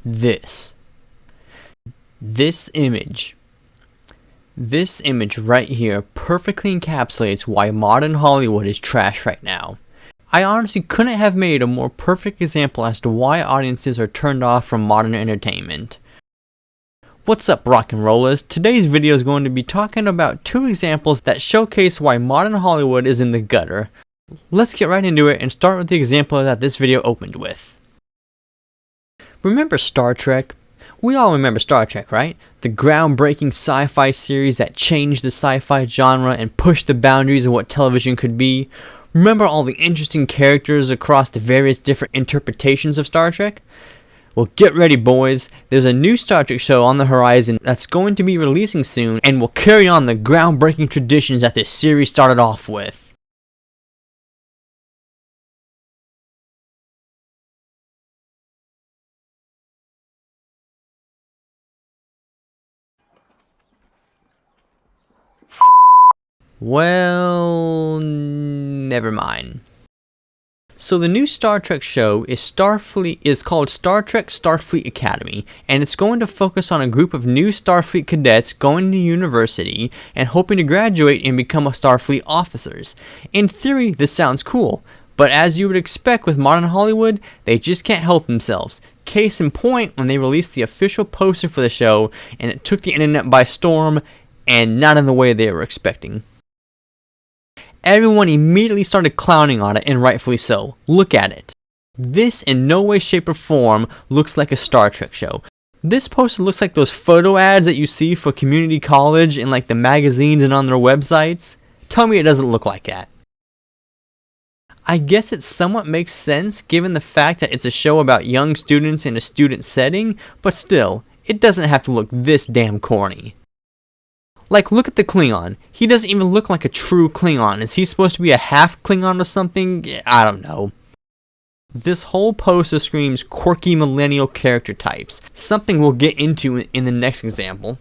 this. This image right here perfectly encapsulates why modern Hollywood is trash right now. I honestly couldn't have made a more perfect example as to why audiences are turned off from modern entertainment. What's up, rock and rollers? Today's video is going to be talking about two examples that showcase why modern Hollywood is in the gutter. Let's get right into it and start with the example that this video opened with. Remember Star Trek? We all remember Star Trek, right? The groundbreaking sci-fi series that changed the sci-fi genre and pushed the boundaries of what television could be. Remember all the interesting characters across the various different interpretations of Star Trek? Well, get ready, boys. There's a new Star Trek show on the horizon that's going to be releasing soon and will carry on the groundbreaking traditions that this series started off with. Well, never mind. So the new Star Trek show is called Star Trek Starfleet Academy, and it's going to focus on a group of new Starfleet cadets going to university and hoping to graduate and become Starfleet officers. In theory, this sounds cool, but as you would expect with modern Hollywood, they just can't help themselves. Case in point, when they released the official poster for the show, and it took the internet by storm, and not in the way they were expecting. Everyone immediately started clowning on it, and rightfully so. Look at it. This in no way, shape, or form looks like a Star Trek show. This poster looks like those photo ads that you see for community college in like the magazines and on their websites. Tell me it doesn't look like that. I guess it somewhat makes sense given the fact that it's a show about young students in a student setting, but still, it doesn't have to look this damn corny. Like, look at the Klingon. He doesn't even look like a true Klingon. Is he supposed to be a half Klingon or something? I don't know. This whole poster screams quirky millennial character types, something we'll get into in the next example.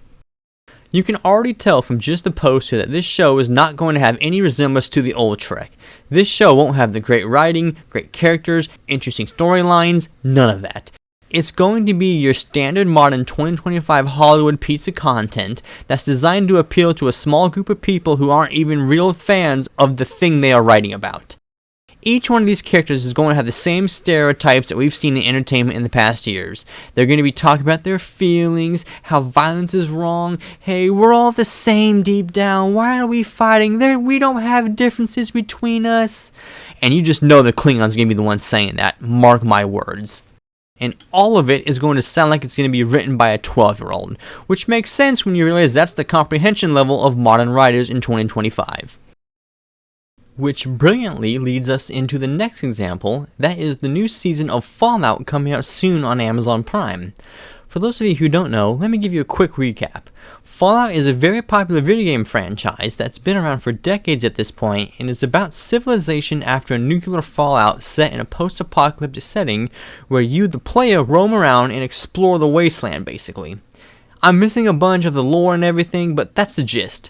You can already tell from just the poster that this show is not going to have any resemblance to the old Trek. This show won't have the great writing, great characters, interesting storylines, none of that. It's going to be your standard modern 2025 Hollywood piece of content that's designed to appeal to a small group of people who aren't even real fans of the thing they are writing about. Each one of these characters is going to have the same stereotypes that we've seen in entertainment in the past years. They're going to be talking about their feelings, how violence is wrong, hey, we're all the same deep down, why are we fighting? We don't have differences between us. And you just know the Klingon's going to be the one saying that, mark my words. And all of it is going to sound like it's going to be written by a 12-year-old, which makes sense when you realize that's the comprehension level of modern writers in 2025. Which brilliantly leads us into the next example, that is the new season of Fallout coming out soon on Amazon Prime. For those of you who don't know, let me give you a quick recap. Fallout is a very popular video game franchise that's been around for decades at this point and is about civilization after a nuclear fallout set in a post-apocalyptic setting where you, the player, roam around and explore the wasteland basically. I'm missing a bunch of the lore and everything, but that's the gist.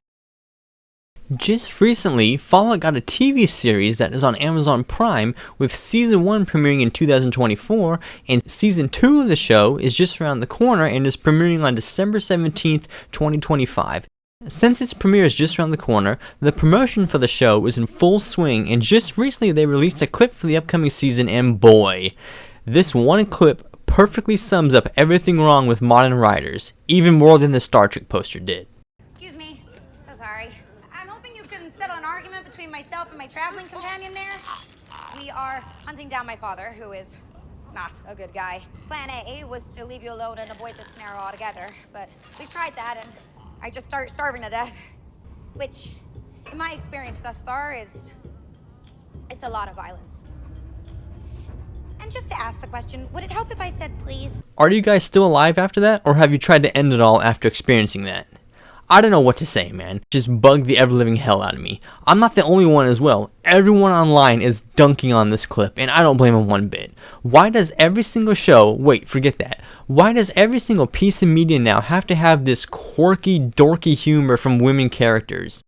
Just recently, Fallout got a TV series that is on Amazon Prime with Season 1 premiering in 2024, and Season 2 of the show is just around the corner and is premiering on December 17th, 2025. Since its premiere is just around the corner, the promotion for the show is in full swing, and just recently they released a clip for the upcoming season, and boy, this one clip perfectly sums up everything wrong with modern writers, even more than the Star Trek poster did. Excuse me, so sorry. I'm hoping you can settle an argument between myself and my traveling companion there. We are hunting down my father, who is not a good guy. Plan A was to leave you alone and avoid this scenario altogether, but we tried that and I just start starving to death, which, in my experience thus far, it's a lot of violence. And just to ask the question, would it help if I said please? Are you guys still alive after that, or have you tried to end it all after experiencing that? I don't know what to say, man. Just bugged the ever-living hell out of me. I'm not the only one as well. Everyone online is dunking on this clip, and I don't blame them one bit. Why does every single show, wait, forget that. Why does every single piece of media now have to have this quirky, dorky humor from women characters?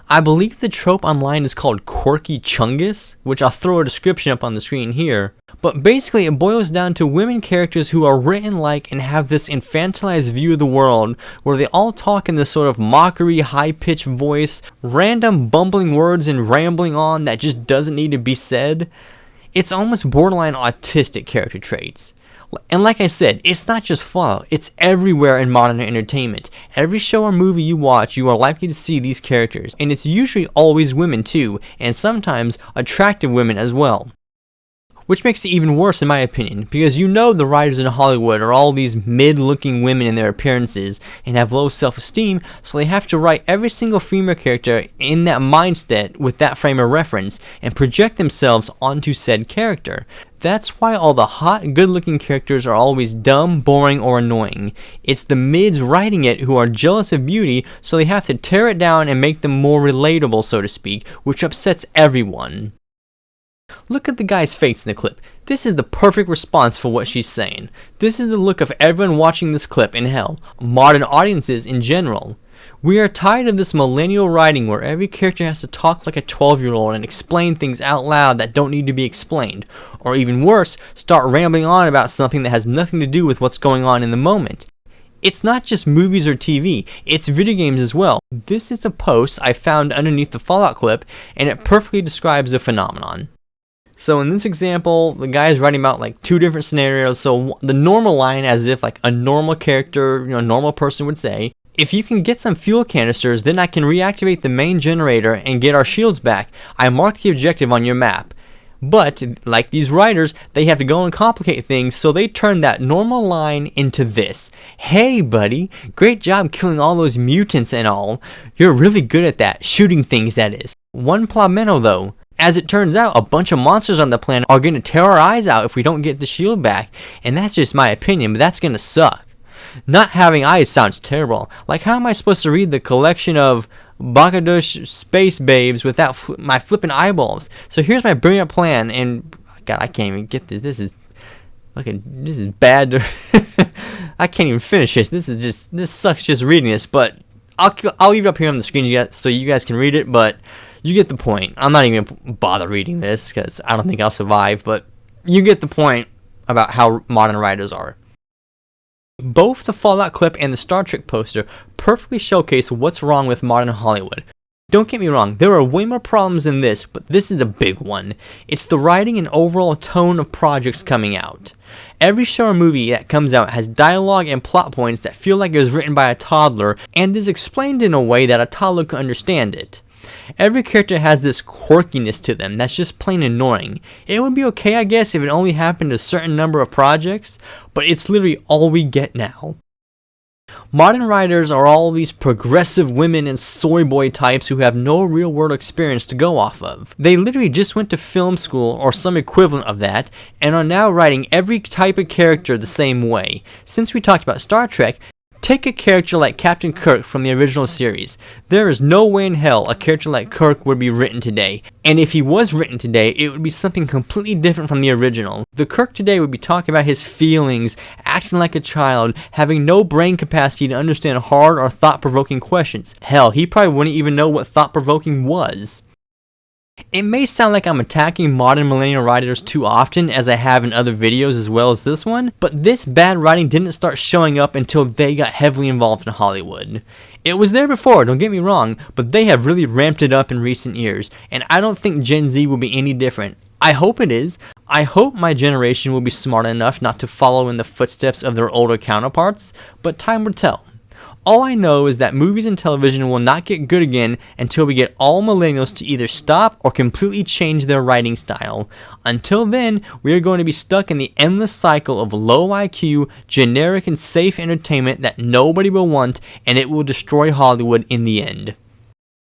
I believe the trope online is called quirky chungus, which I'll throw a description up on the screen here. But basically it boils down to women characters who are written like and have this infantilized view of the world where they all talk in this sort of mockery, high-pitched voice, random bumbling words and rambling on that just doesn't need to be said. It's almost borderline autistic character traits. And like I said, it's not just Fallout, it's everywhere in modern entertainment. Every show or movie you watch, you are likely to see these characters, and it's usually always women too, and sometimes attractive women as well. Which makes it even worse in my opinion, because you know the writers in Hollywood are all these mid-looking women in their appearances and have low self-esteem, so they have to write every single female character in that mindset with that frame of reference and project themselves onto said character. That's why all the hot, good-looking characters are always dumb, boring, or annoying. It's the mids writing it who are jealous of beauty, so they have to tear it down and make them more relatable, so to speak, which upsets everyone. Look at the guy's face in the clip. This is the perfect response for what she's saying. This is the look of everyone watching this clip, and hell, modern audiences in general. We are tired of this millennial writing where every character has to talk like a 12-year-old and explain things out loud that don't need to be explained. Or even worse, start rambling on about something that has nothing to do with what's going on in the moment. It's not just movies or TV, it's video games as well. This is a post I found underneath the Fallout clip, and it perfectly describes the phenomenon. So in this example, the guy is writing about like two different scenarios. So the normal line, as if like a normal character, normal person would say, if you can get some fuel canisters, then I can reactivate the main generator and get our shields back. I marked the objective on your map. But, like these writers, they have to go and complicate things, so they turn that normal line into this. Hey buddy, great job killing all those mutants and all. You're really good at that, shooting things that is. One plameno though. As it turns out, a bunch of monsters on the planet are going to tear our eyes out if we don't get the shield back. And that's just my opinion, but that's going to suck. Not having eyes sounds terrible. Like, how am I supposed to read the collection of Bakadush space babes without my flipping eyeballs? So here's my brilliant plan, and God, I can't even get this. This is bad. I can't even finish this. This sucks just reading this, but I'll leave it up here on the screen so you guys can read it, but you get the point. I'm not even gonna bother reading this because I don't think I'll survive, but you get the point about how modern writers are. Both the Fallout clip and the Star Trek poster perfectly showcase what's wrong with modern Hollywood. Don't get me wrong, there are way more problems than this, but this is a big one. It's the writing and overall tone of projects coming out. Every show or movie that comes out has dialogue and plot points that feel like it was written by a toddler and is explained in a way that a toddler can understand it. Every character has this quirkiness to them that's just plain annoying. It would be okay, I guess, if it only happened to a certain number of projects, but it's literally all we get now. Modern writers are all these progressive women and soy boy types who have no real world experience to go off of. They literally just went to film school or some equivalent of that and are now writing every type of character the same way. Since we talked about Star Trek, take a character like Captain Kirk from the original series. There is no way in hell a character like Kirk would be written today. And if he was written today, it would be something completely different from the original. The Kirk today would be talking about his feelings, acting like a child, having no brain capacity to understand hard or thought-provoking questions. Hell, he probably wouldn't even know what thought-provoking was. It may sound like I'm attacking modern millennial writers too often, as I have in other videos as well as this one, but this bad writing didn't start showing up until they got heavily involved in Hollywood. It was there before, don't get me wrong, but they have really ramped it up in recent years, and I don't think Gen Z will be any different. I hope it is. I hope my generation will be smart enough not to follow in the footsteps of their older counterparts, but time will tell. All I know is that movies and television will not get good again until we get all millennials to either stop or completely change their writing style. Until then, we are going to be stuck in the endless cycle of low IQ, generic and safe entertainment that nobody will want, and it will destroy Hollywood in the end.